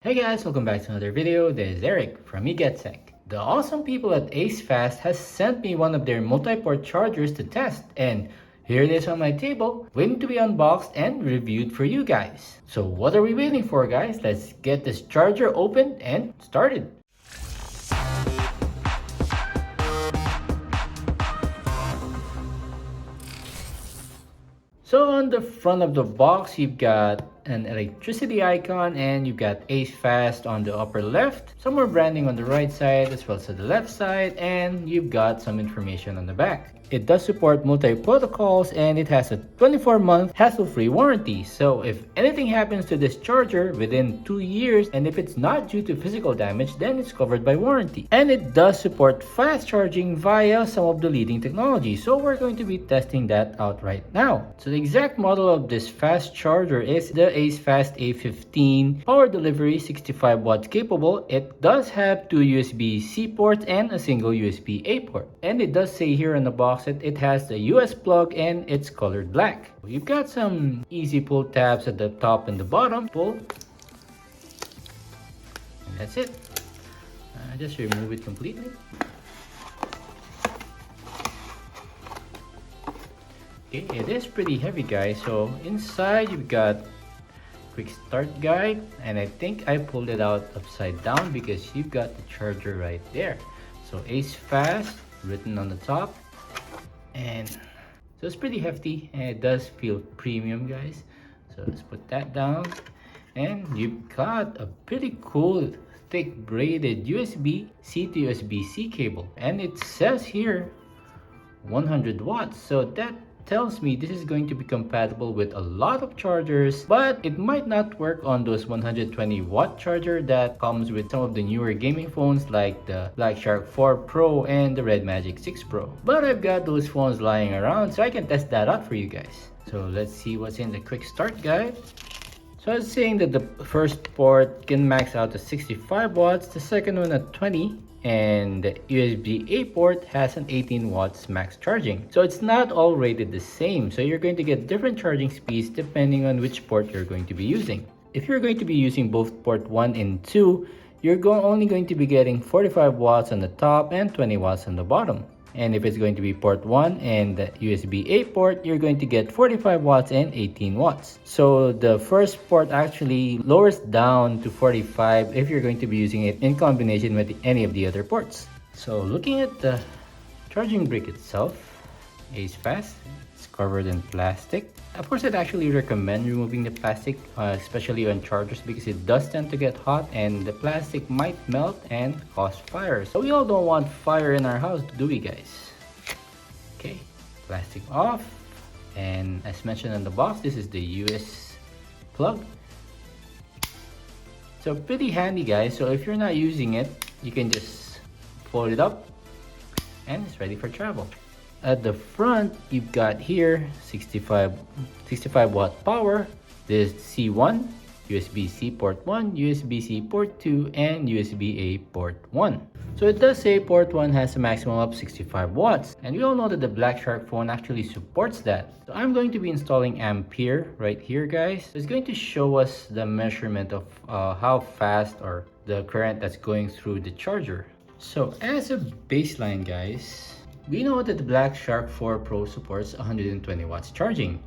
Hey guys, welcome back to another video. This is Eric from eGetSec. The awesome people at ACEFAST has sent me one of their multi-port chargers to test, and here it is on my table, waiting to be unboxed and reviewed for you guys. So what are we waiting for, guys? Let's get this charger opened and started. So on the front of the box, you've got an electricity icon and you've got ACEFAST on the upper left, some more branding on the right side as well as the left side, and you've got some information on the back. It does support multi-protocols and it has a 24-month hassle-free warranty. So if anything happens to this charger within 2 years and if it's not due to physical damage, then it's covered by warranty. And it does support fast charging via some of the leading technology. So we're going to be testing that out right now. So the exact model of this fast charger is the ACEFAST A15 power delivery 65 watts capable. It does have 2 USB-C ports and a single USB-A port. And it does say here on the box that it has the US plug and it's colored black. You've got some easy pull tabs at the top and the bottom. Pull. And that's it. Just remove it completely. Okay, it is pretty heavy, guys. So inside you've got quick start guide, and I think I pulled it out upside down because you've got the charger right there. So ACEFAST written on the top, and so it's pretty hefty and it does feel premium, guys. So let's put that down, and you've got a pretty cool thick braided USB-C to USB-C cable, and it says here 100 watts. So that tells me this is going to be compatible with a lot of chargers, but it might not work on those 120 watt charger that comes with some of the newer gaming phones like the Black Shark 4 Pro and the Red Magic 6 Pro. But I've got those phones lying around so I can test that out for you guys. So let's see what's in the quick start guide. So it's saying that the first port can max out to 65 watts, the second one at 20, and the USB-A port has an 18 watts max charging. So it's not all rated the same, so you're going to get different charging speeds depending on which port you're going to be using. If you're going to be using both port 1 and 2, you're only going to be getting 45 watts on the top and 20 watts on the bottom. And if it's going to be port 1 and the USB-A port, you're going to get 45 watts and 18 watts. So the first port actually lowers down to 45 if you're going to be using it in combination with any of the other ports. So looking at the charging brick itself, ACEFAST, it's covered in plastic. Of course, I'd actually recommend removing the plastic, especially on chargers, because it does tend to get hot and the plastic might melt and cause fire. So we all don't want fire in our house, do we, guys? Okay, plastic off. And as mentioned in the box, this is the US plug. So pretty handy, guys. So if you're not using it, you can just fold it up and it's ready for travel. At the front, you've got here 65 watt power. This C1, USB-C port 1, USB-C port 2, and USB-A port 1. So it does say port 1 has a maximum of 65 watts. And we all know that the Black Shark phone actually supports that. So I'm going to be installing Ampere right here, guys. So it's going to show us the measurement of how fast or the current that's going through the charger. So as a baseline, guys, we know that the Black Shark 4 Pro supports 120 watts charging,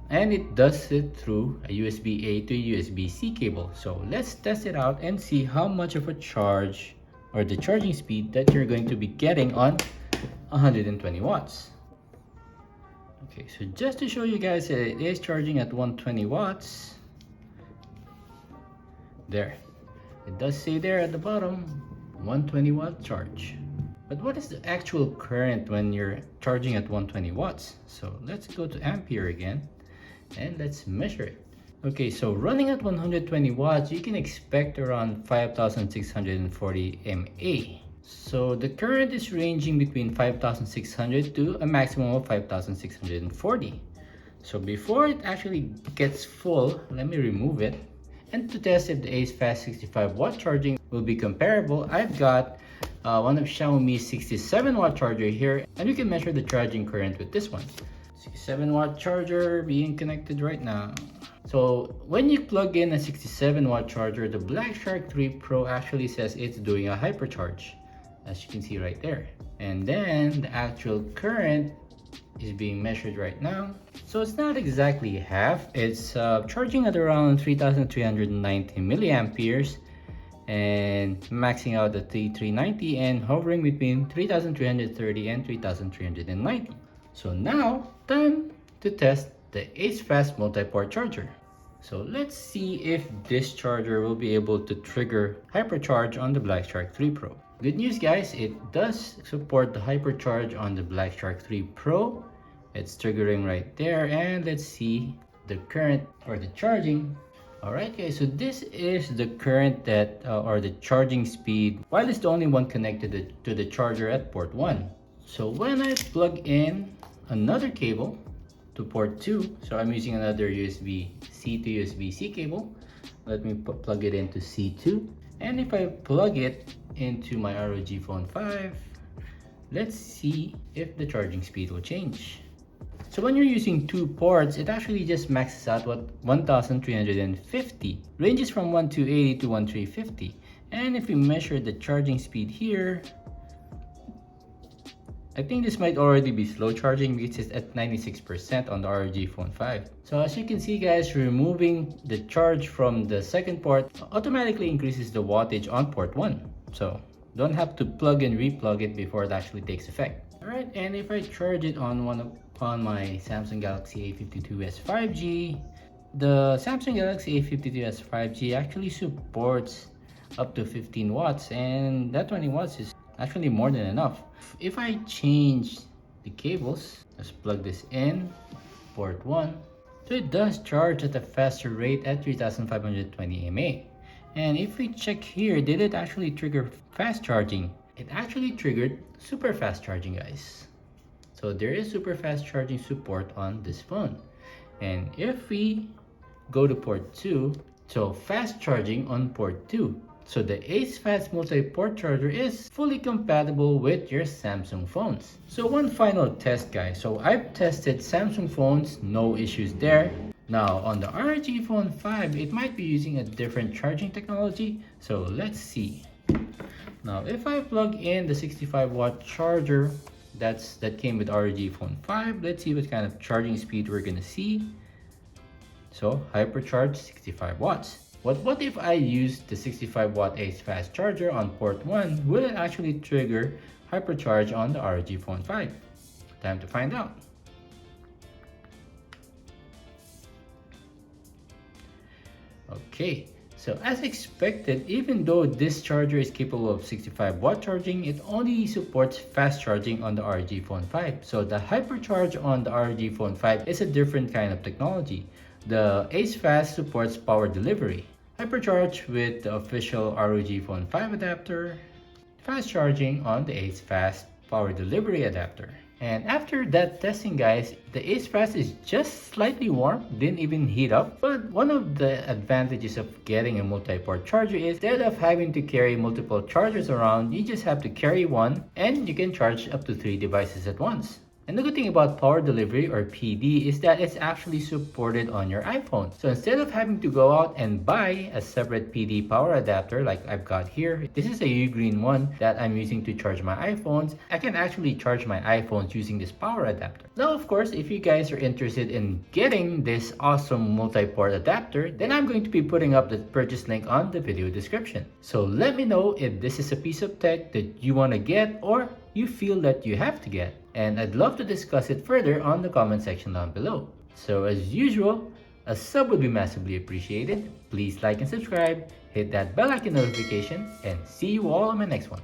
and it does it through a USB-A to USB-C cable. So let's test it out and see how much of a charge or the charging speed that you're going to be getting on 120 watts. Okay, so just to show you guys that it is charging at 120 watts. There, it does say there at the bottom 120 watt charge. But what is the actual current when you're charging at 120 watts? So let's go to Ampere again and let's measure it. Okay, so running at 120 watts, you can expect around 5,640 mA. So the current is ranging between 5,600 to a maximum of 5,640. So before it actually gets full, let me remove it. And to test if the ACEFAST 65 watt charging will be comparable, I've got one of Xiaomi's 67 watt charger here, and you can measure the charging current with this one. 67 watt charger being connected right now. So when you plug in a 67-watt charger, the Black Shark 3 Pro actually says it's doing a hypercharge, as you can see right there. And then the actual current is being measured right now. So it's not exactly half. It's charging at around 3,390 milliamperes and maxing out at 3,390 and hovering between 3,330 and 3,390. So now, time to test the ACEFAST multi-port charger. So let's see if this charger will be able to trigger hypercharge on the Black Shark 3 Pro. Good news guys, it does support the hypercharge on the Black Shark 3 Pro. It's triggering right there, and let's see the current or the charging. Alright guys, so this is the current that or the charging speed while it's the only one connected to the charger at port 1. So when I plug in another cable to port 2, so I'm using another USB-C to USB-C cable. Let me plug it into C2, and if I plug it into my ROG Phone 5, let's see if the charging speed will change. So when you're using two ports, it actually just maxes out what 1350, ranges from 1280 to 1350. And if we measure the charging speed here, I think this might already be slow charging because it's at 96% on the ROG Phone 5. So as you can see guys, removing the charge from the second port automatically increases the wattage on port 1. So don't have to plug and replug it before it actually takes effect. Alright, and if I charge it on my Samsung Galaxy A52s 5G, the Samsung Galaxy A52s 5G actually supports up to 15 watts, and that 20 watts is actually more than enough. If I change the cables, let's plug this in, port 1, so it does charge at a faster rate at 3520 mAh. And if we check here, did it actually trigger fast charging? It actually triggered super fast charging guys. So there is super fast charging support on this phone. And if we go to port 2, so fast charging on port 2. So the ACEFAST multi-port charger is fully compatible with your Samsung phones. So one final test guys. So I've tested Samsung phones, no issues there. Now on the ROG Phone 5, it might be using a different charging technology. So let's see. Now if I plug in the 65-watt charger that came with ROG Phone 5, let's see what kind of charging speed we're gonna see. So hypercharge 65 watts. What if I use the 65-watt ACEFAST charger on port 1? Will it actually trigger hypercharge on the ROG Phone 5? Time to find out. Okay, so as expected, even though this charger is capable of 65-watt charging, it only supports fast charging on the ROG Phone 5. So the hypercharge on the ROG Phone 5 is a different kind of technology. The ACEFAST supports power delivery, hypercharge with the official ROG Phone 5 adapter, fast charging on the ACEFAST power delivery adapter. And after that testing guys, the ACEFAST is just slightly warm, didn't even heat up. But one of the advantages of getting a multi-port charger is instead of having to carry multiple chargers around, you just have to carry one and you can charge up to 3 devices at once. And the good thing about power delivery or PD is that it's actually supported on your iPhone. So instead of having to go out and buy a separate PD power adapter like I've got here, this is a U-Green one that I'm using to charge my iPhones. I can actually charge my iPhones using this power adapter. Now of course, if you guys are interested in getting this awesome multi-port adapter, then I'm going to be putting up the purchase link on the video description. So let me know if this is a piece of tech that you want to get or you feel that you have to get. And I'd love to discuss it further on the comment section down below. So as usual, a sub would be massively appreciated. Please like and subscribe, hit that bell icon notification, and see you all on my next one.